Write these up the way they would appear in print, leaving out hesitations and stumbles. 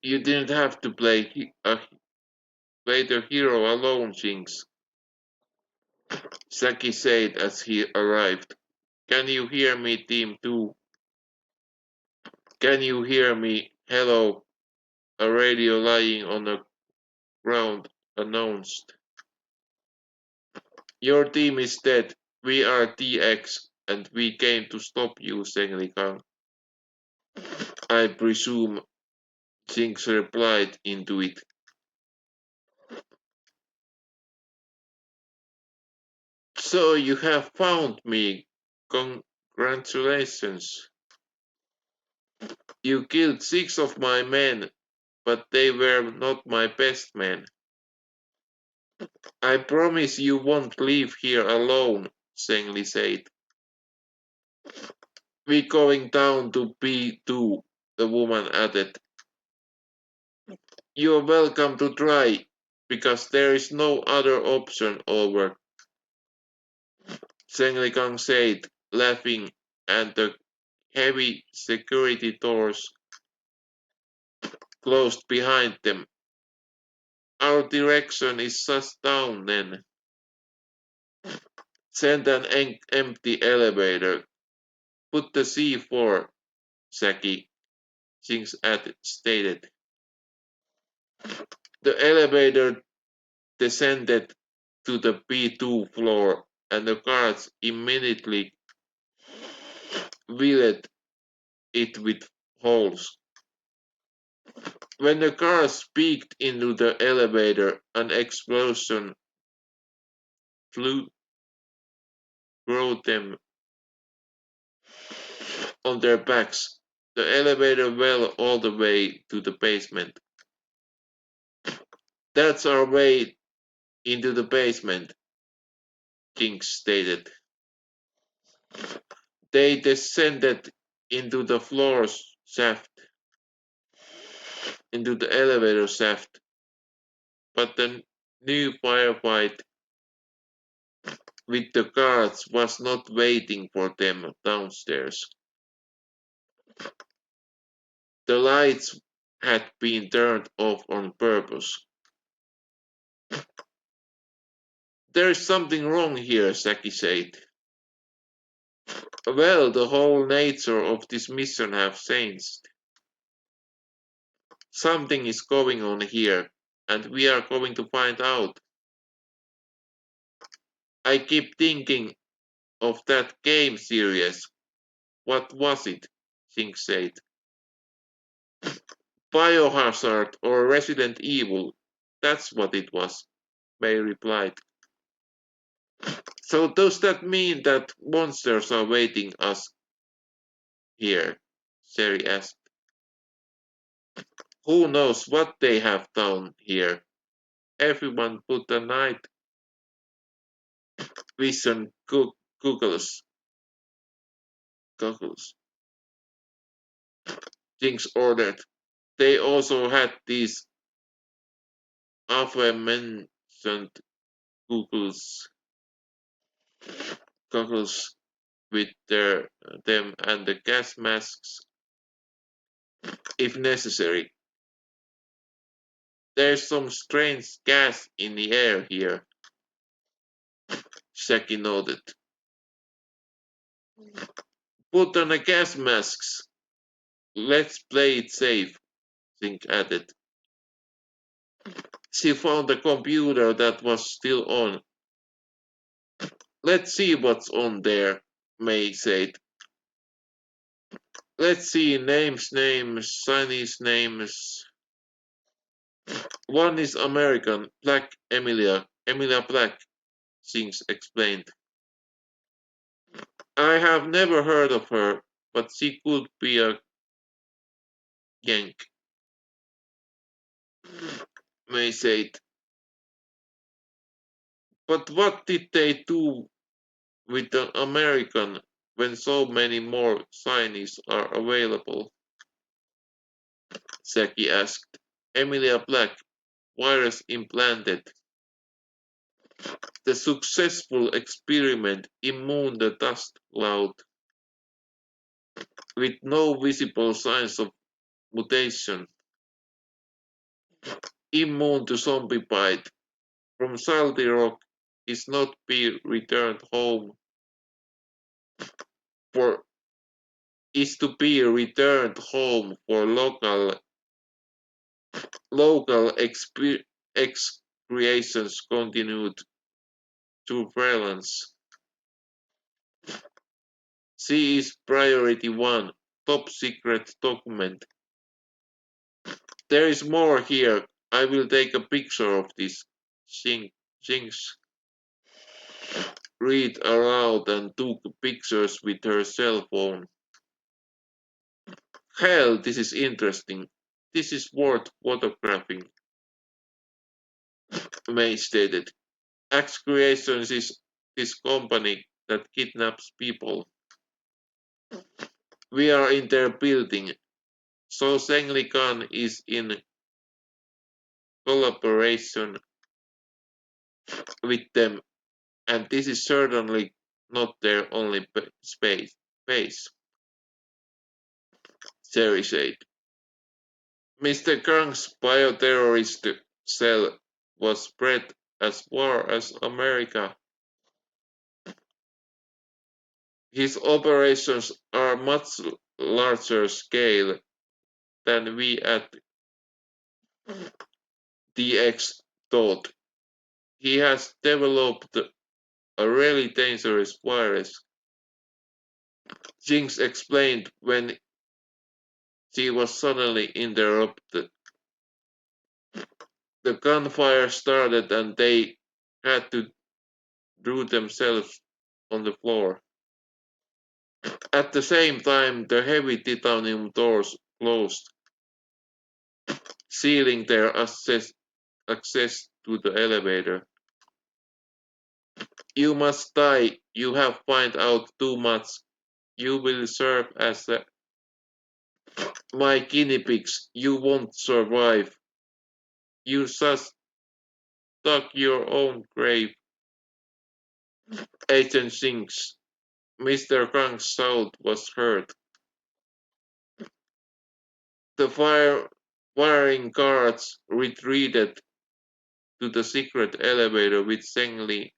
You didn't have to play the hero alone, Jinx, Saki said as he arrived. Can you hear me, Team 2? Can you hear me? Hello, a radio lying on the ground announced. Your team is dead. We are TX, and we came to stop you, Zhengli Kang. I presume, Jinx replied into it. So you have found me. Congratulations. You killed 6 of my men, but they were not my best men. I promise you won't leave here alone, Zhengli said. We going down to B2, the woman added. You're welcome to try, because there is no other option over, Zhengli Kang said, laughing, and the heavy security doors closed behind them. Our direction is just down then. Send an empty elevator. Put the C4, Saki, Jinx stated. The elevator descended to the B2 floor, and the guards immediately filled it with holes. When the cars peeked into the elevator, an explosion flew through them on their backs. The elevator fell all the way to the basement. That's our way into the basement, Jinx stated. They descended into the floor's shaft, into the elevator shaft, but the new firefight with the guards was not waiting for them downstairs. The lights had been turned off on purpose. There's something wrong here, Saki said. Well, the whole nature of this mission has changed. Something is going on here, and we are going to find out. I keep thinking of that game series. What was it? Jinx said. Biohazard or Resident Evil. That's what it was, May replied. So does that mean that monsters are waiting us here? Sherry asked. Who knows what they have done here? Everyone put the night vision goggles. Goggles. Jinx ordered. They also had these aforementioned goggles, goggles with them and the gas masks if necessary. There's some strange gas in the air here, Saki noted. Put on the gas masks. Let's play it safe, Zink added. She found the computer that was still on. Let's see what's on there, May said. Let's see names, Chinese names. One is American, Black Emilia Black, Jinx explained. I have never heard of her, but she could be a Yank, May said. But what did they do with an American when so many more Chinese are available? Saki asked. Emilia Black, virus implanted. The successful experiment immune the dust cloud with no visible signs of mutation. immune to zombie bite, from Salty Rock is not be returned home for is to be returned home for local excretions continued surveillance. C is priority one, top secret document. There is more here. I will take a picture of this. Jinx read aloud and took pictures with her cell phone. Hell, this is interesting. This is worth photographing, May stated. X Creations is this company that kidnaps people. We are in their building, so Zhengli Khan is in collaboration with them, and this is certainly not their only space, Sherry said. Mr. Kang's bioterrorist cell was spread as far as America. His operations are much larger scale than we at DX thought. He has developed a really dangerous virus, Jinx explained when she was suddenly interrupted. The gunfire started and they had to throw themselves on the floor. At the same time, the heavy titanium doors closed, sealing their access to the elevator. You must die. You have find out too much. You will serve as my guinea pigs. You won't survive. You just dug your own grave. Agent Sinks. Mr. Kang's shout was heard. The firing guards retreated to the secret elevator with Zheng Li.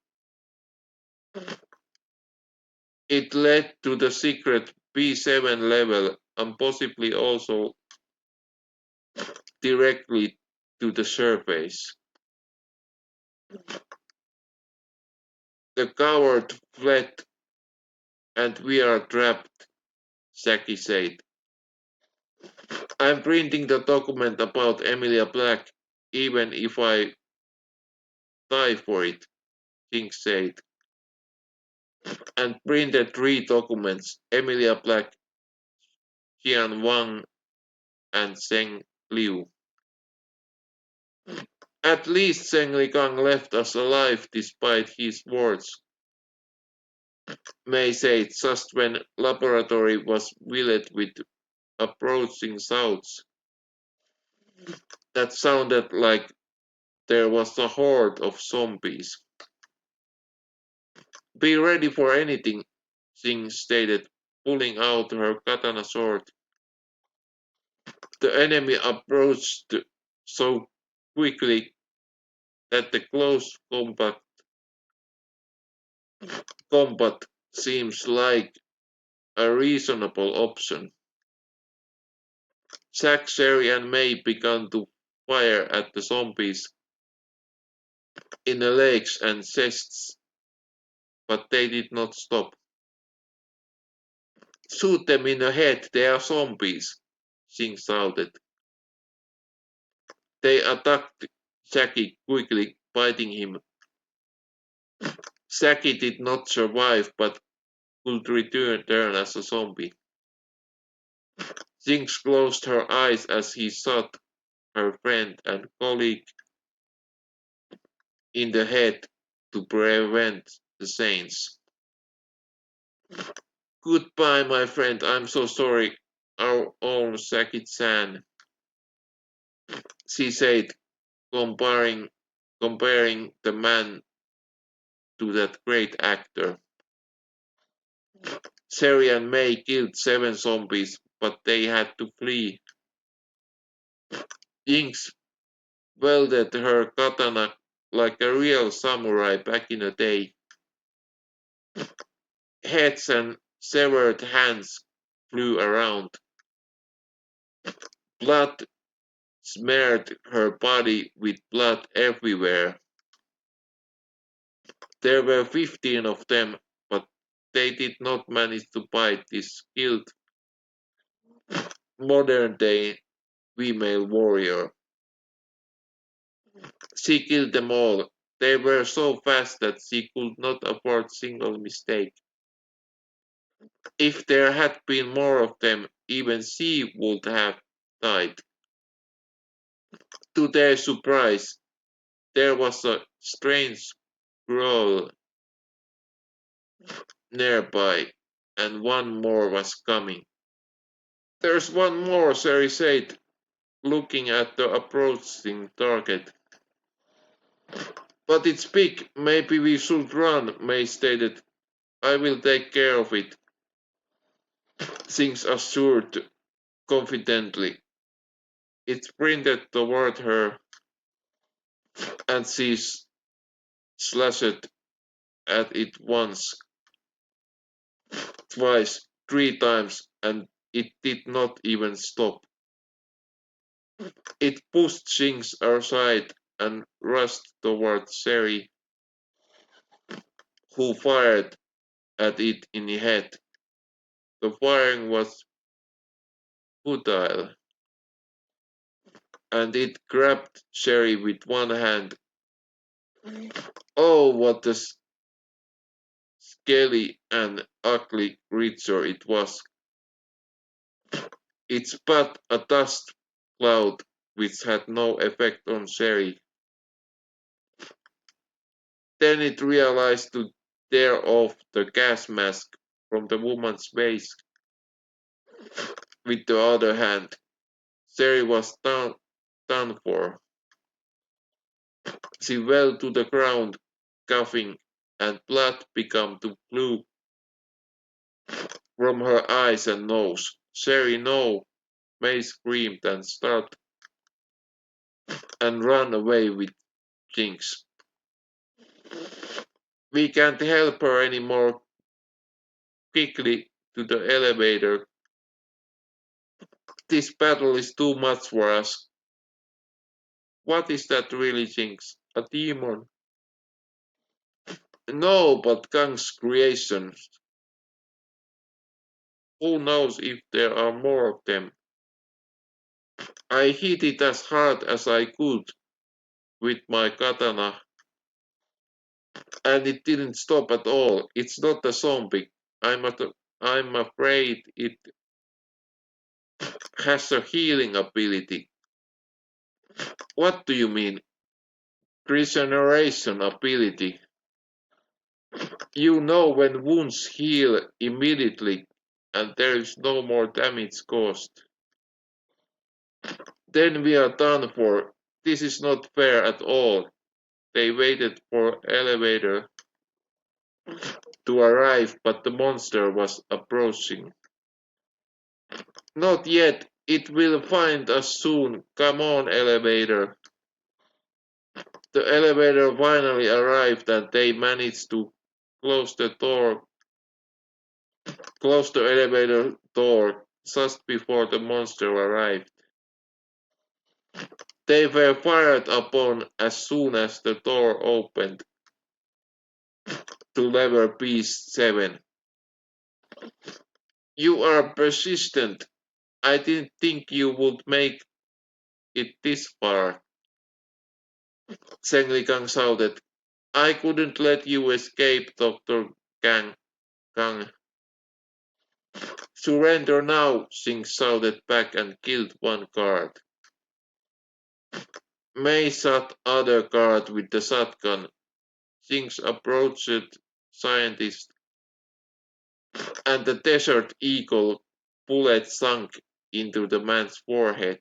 It led to the secret B7 level and possibly also directly to the surface. The coward fled and we are trapped, Saki said. I'm printing the document about Emilia Black, even if I die for it, King said, and printed three documents, Emilia Black, Qian Wang, and Zheng Liu. At least Zheng Ligang left us alive despite his words, May said just when laboratory was filled with approaching shouts. That sounded like there was a horde of zombies. Be ready for anything, Singh stated, pulling out her katana sword. The enemy approached so quickly that the close combat seems like a reasonable option. Jack, Sherry, and May began to fire at the zombies in the legs and chests, but they did not stop. Shoot them in the head, they are zombies, Singh shouted. They attacked Jackie quickly, biting him. Jackie did not survive but could return as a zombie. Jinx closed her eyes as he shot her friend and colleague in the head to prevent the saints. Goodbye, my friend, I'm so sorry. Our own Saki-chan, she said, comparing the man to that great actor. Sherry and May killed 7 zombies, but they had to flee. Jinx wielded her katana like a real samurai back in the day. Heads and severed hands flew around. Blood smeared her body with blood everywhere. There were 15 of them, but they did not manage to bite this skilled modern-day female warrior. She killed them all. They were so fast that she could not afford a single mistake. If there had been more of them, even she would have died. To their surprise, there was a strange growl nearby, and one more was coming. There's one more, Sari said, looking at the approaching target. But it's big, maybe we should run, May stated. I will take care of it, Sings assured confidently. It sprinted toward her, and she slashed at it once, twice, 3 times, and it did not even stop. It pushed Sings aside and rushed toward Seri, who fired at it in the head. The firing was futile, and it grabbed Sherry with one hand. Oh, what a scaly and ugly creature it was. It spat a dust cloud which had no effect on Sherry. Then it realized to tear off the gas mask from the woman's face with the other hand. Sherry was done for. She fell to the ground, coughing, and blood began to flow from her eyes and nose. Sherry, no! May screamed and started and ran away with Jinx. We can't help her anymore. Quickly to the elevator. This battle is too much for us. What is that really, Jinx? A demon? No, but Kang's creations. Who knows if there are more of them? I hit it as hard as I could with my katana, and it didn't stop at all. It's not a zombie. I'm afraid it has a healing ability. What do you mean? Regeneration ability. You know when wounds heal immediately and there is no more damage caused. Then we are done for. This is not fair at all. They waited for elevator to arrive, but the monster was approaching. Not yet. It will find us soon. Come on, elevator. The elevator finally arrived and they managed to close the door, close the elevator door just before the monster arrived. They were fired upon as soon as the door opened to level B7. You are persistent. I didn't think you would make it this far, Zheng Ligang shouted. I couldn't let you escape, Dr. Kang. Surrender now, Singh shouted back and killed one guard. May shot other guard with the shotgun. Singh approached scientist, and the Desert Eagle bullet sunk into the man's forehead.